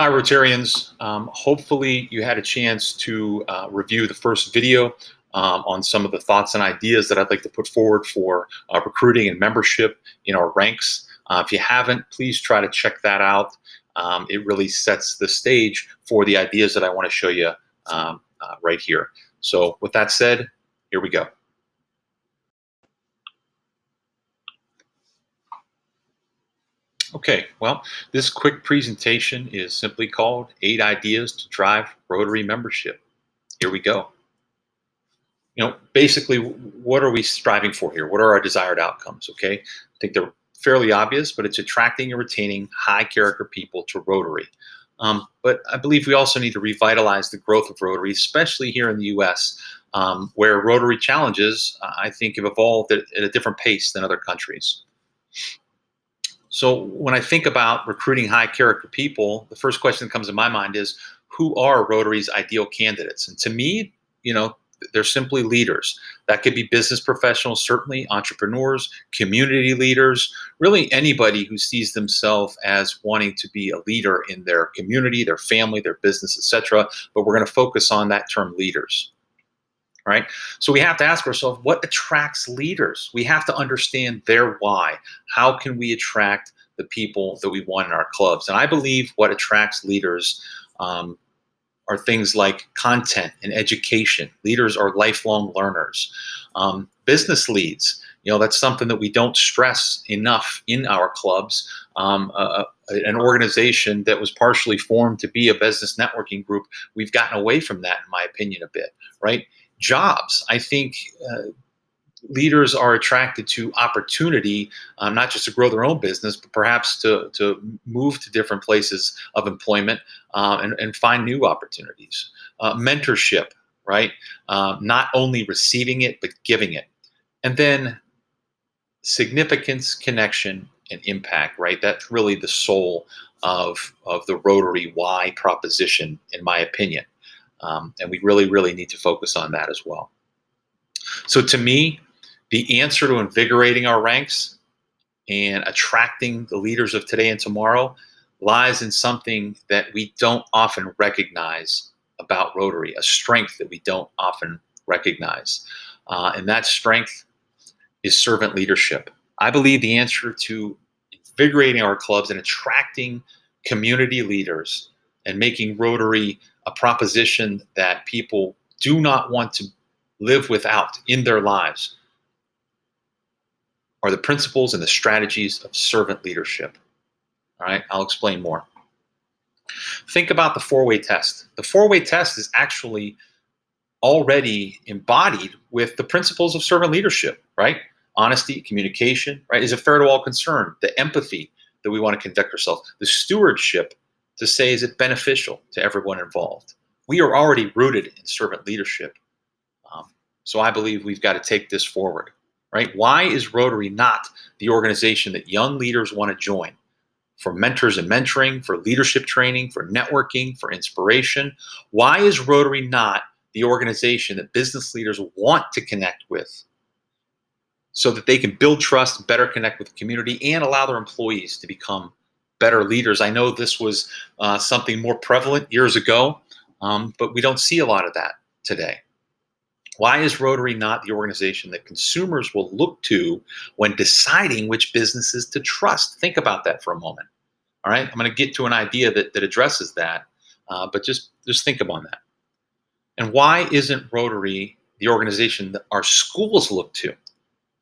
Hi, Rotarians. Hopefully you had a chance to review the first video on some of the thoughts and ideas that I'd like to put forward for recruiting and membership in our ranks. If you haven't, please try to check that out. It really sets the stage for the ideas that I want to show you right here. So with that said, here we go. Okay, well, this quick presentation is simply called 8 Ideas to Drive Rotary Membership. Here we go. Basically, what are we striving for here? What are our desired outcomes? Okay, I think they're fairly obvious, but it's attracting and retaining high character people to Rotary. But I believe we also need to revitalize the growth of Rotary, especially here in the U.S., where Rotary challenges, I think, have evolved at a different pace than other countries. So when I think about recruiting high character people, the first question that comes to my mind is, who are Rotary's ideal candidates? And to me, they're simply leaders. That could be business professionals, certainly entrepreneurs, community leaders, really anybody who sees themselves as wanting to be a leader in their community, their family, their business, etc. But we're going to focus on that term leaders. Right? So we have to ask ourselves, what attracts leaders? We have to understand their why. How can we attract the people that we want in our clubs? And I believe what attracts leaders are things like content and education. Leaders are lifelong learners. Business leads, that's something that we don't stress enough in our clubs. An organization that was partially formed to be a business networking group, we've gotten away from that, in my opinion, a bit, right? Jobs, I think leaders are attracted to opportunity, not just to grow their own business, but perhaps to move to different places of employment and find new opportunities. Mentorship, right? Not only receiving it, but giving it. And then significance, connection, and impact, right? That's really the soul of the Rotary why proposition, in my opinion. And we really need to focus on that as well. So to me, the answer to invigorating our ranks and attracting the leaders of today and tomorrow lies in something that we don't often recognize about Rotary, a strength that we don't often recognize. And that strength is servant leadership. I believe the answer to invigorating our clubs and attracting community leaders and making Rotary a proposition that people do not want to live without in their lives are the principles and the strategies of servant leadership. All right, I'll explain more. Think about the 4-way test. The 4-way test is actually already embodied with the principles of servant leadership, right? Honesty, communication, right? Is it fair to all concerned? The empathy that we want to conduct ourselves, the stewardship to say, is it beneficial to everyone involved? We are already rooted in servant leadership. So I believe we've got to take this forward, right? Why is Rotary not the organization that young leaders want to join? For mentors and mentoring, for leadership training, for networking, for inspiration. Why is Rotary not the organization that business leaders want to connect with so that they can build trust, better connect with the community, and allow their employees to become better leaders? I know this was something more prevalent years ago, but we don't see a lot of that today. Why is Rotary not the organization that consumers will look to when deciding which businesses to trust? Think about that for a moment. All right, I'm going to get to an idea that addresses that, but just think about that. And why isn't Rotary the organization that our schools look to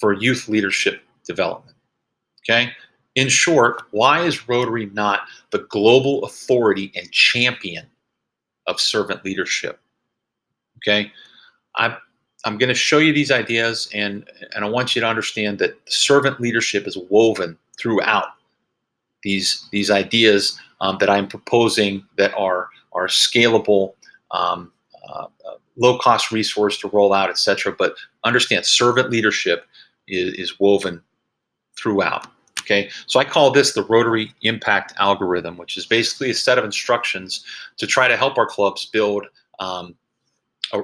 for youth leadership development? Okay, in short, why is Rotary not the global authority and champion of servant leadership? Okay, I'm going to show you these ideas, and I want you to understand that servant leadership is woven throughout these ideas that I'm proposing that are scalable, low-cost resource to roll out, etc. But understand, servant leadership is woven throughout. Okay, so I call this the Rotary Impact Algorithm, which is basically a set of instructions to try to help our clubs build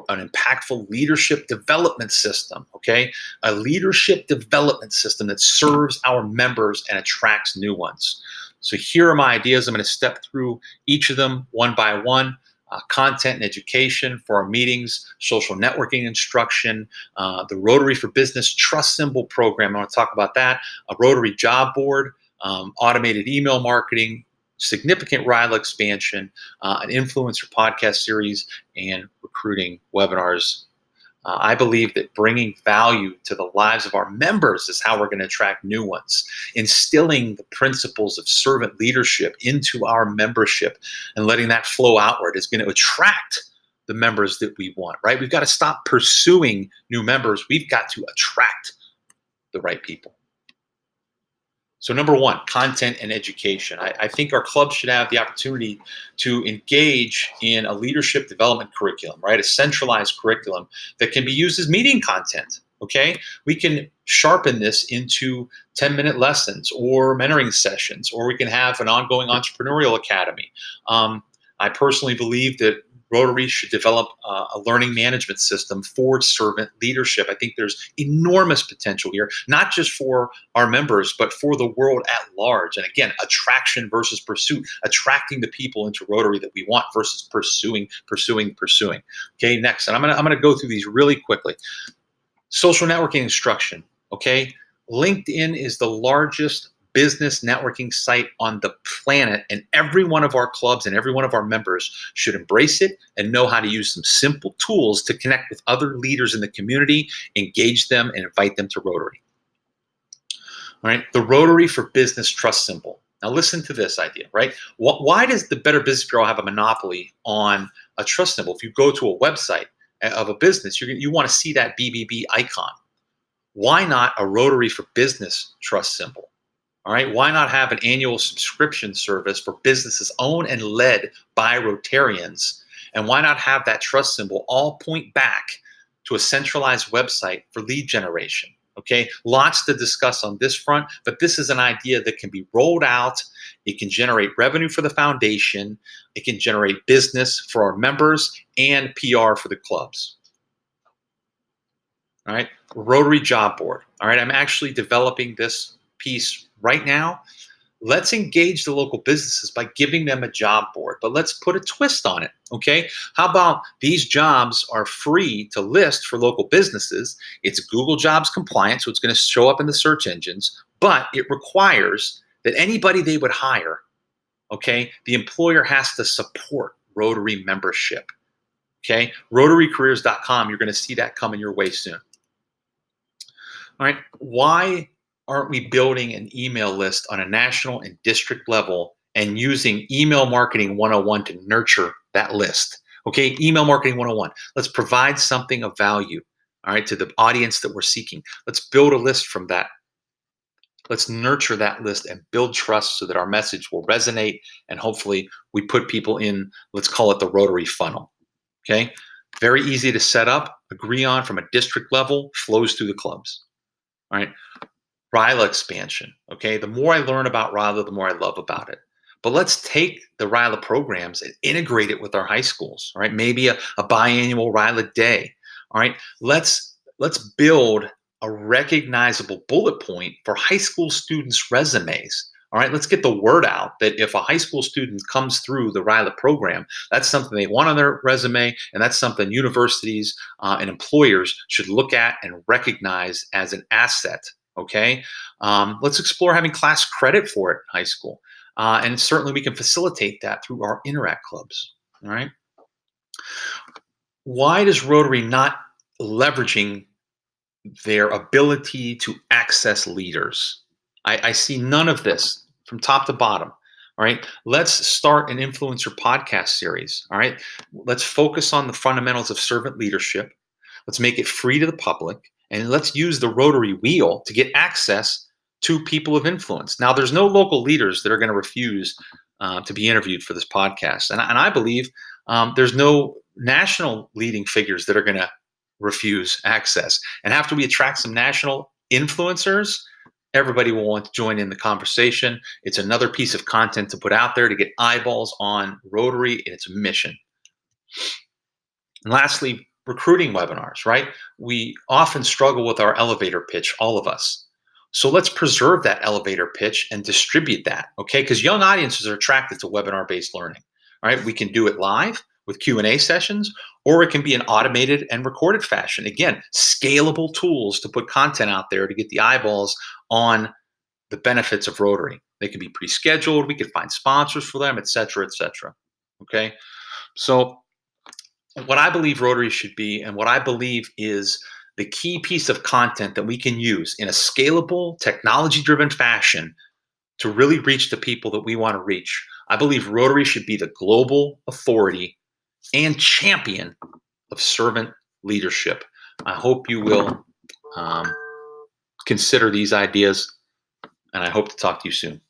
an impactful leadership development system, okay? A leadership development system that serves our members and attracts new ones. So here are my ideas. I'm going to step through each of them one by one. Content and education for our meetings, social networking instruction, the Rotary for Business Trust Symbol program. I want to talk about that. A Rotary job board, automated email marketing, significant RILA expansion, an influencer podcast series, and recruiting webinars. I believe that bringing value to the lives of our members is how we're going to attract new ones. Instilling the principles of servant leadership into our membership and letting that flow outward is going to attract the members that we want, right? We've got to stop pursuing new members. We've got to attract the right people. So number one, content and education. I think our clubs should have the opportunity to engage in a leadership development curriculum, right? A centralized curriculum that can be used as meeting content, okay? We can sharpen this into 10-minute lessons or mentoring sessions, or we can have an ongoing entrepreneurial academy. I personally believe that Rotary should develop a learning management system for servant leadership. I think there's enormous potential here, not just for our members, but for the world at large. And again, attraction versus pursuit, attracting the people into Rotary that we want versus pursuing. Okay, next, and I'm gonna go through these really quickly. Social networking instruction. Okay, LinkedIn is the largest business networking site on the planet, and every one of our clubs and every one of our members should embrace it and know how to use some simple tools to connect with other leaders in the community, engage them, and invite them to Rotary. All right, the Rotary for Business Trust Symbol. Now listen to this idea, right? Why does the Better Business Bureau have a monopoly on a trust symbol? If you go to a website of a business, you want to see that BBB icon. Why not a Rotary for Business trust symbol? All right, why not have an annual subscription service for businesses owned and led by Rotarians? And why not have that trust symbol all point back to a centralized website for lead generation? Okay, lots to discuss on this front, but this is an idea that can be rolled out. It can generate revenue for the foundation. It can generate business for our members and PR for the clubs. All right, Rotary Job Board. All right, I'm actually developing this piece right now. Let's engage the local businesses by giving them a job board, but let's put a twist on it, okay? How about these jobs are free to list for local businesses? It's Google Jobs compliant, so it's going to show up in the search engines, but it requires that anybody they would hire, okay, the employer has to support Rotary membership, okay? RotaryCareers.com, you're going to see that coming your way soon. All right, why aren't we building an email list on a national and district level and using email marketing 101 to nurture that list? Okay, email marketing 101. Let's provide something of value, all right, to the audience that we're seeking. Let's build a list from that. Let's nurture that list and build trust so that our message will resonate, and hopefully we put people in, let's call it the Rotary funnel. Okay, very easy to set up, agree on from a district level, flows through the clubs. All right, RILA expansion. Okay, the more I learn about RILA, the more I love about it. But let's take the RILA programs and integrate it with our high schools. All right, maybe a biannual RILA day. All right, let's build a recognizable bullet point for high school students' resumes. All right, let's get the word out that if a high school student comes through the RILA program, that's something they want on their resume, and that's something universities and employers should look at and recognize as an asset. Okay, let's explore having class credit for it in high school, and certainly we can facilitate that through our Interact clubs. All right, why does Rotary not leveraging their ability to access leaders? I see none of this from top to bottom. All right, let's start an influencer podcast series. All right, let's focus on the fundamentals of servant leadership. Let's make it free to the public, and let's use the Rotary wheel to get access to people of influence. Now, there's no local leaders that are going to refuse to be interviewed for this podcast, and I believe there's no national leading figures that are going to refuse access. And after we attract some national influencers, everybody will want to join in the conversation. It's another piece of content to put out there to get eyeballs on Rotary and its mission. And lastly, recruiting webinars, right? We often struggle with our elevator pitch, all of us. So let's preserve that elevator pitch and distribute that, okay? Because young audiences are attracted to webinar-based learning. All right, we can do it live with Q&A sessions, or it can be an automated and recorded fashion. Again, scalable tools to put content out there to get the eyeballs on the benefits of Rotary. They can be pre-scheduled. We can find sponsors for them, et cetera, et cetera. Okay, so what I believe Rotary should be, and what I believe is the key piece of content that we can use in a scalable, technology-driven fashion to really reach the people that we want to reach. I believe Rotary should be the global authority and champion of servant leadership. I hope you will um, consider these ideas, and I hope to talk to you soon.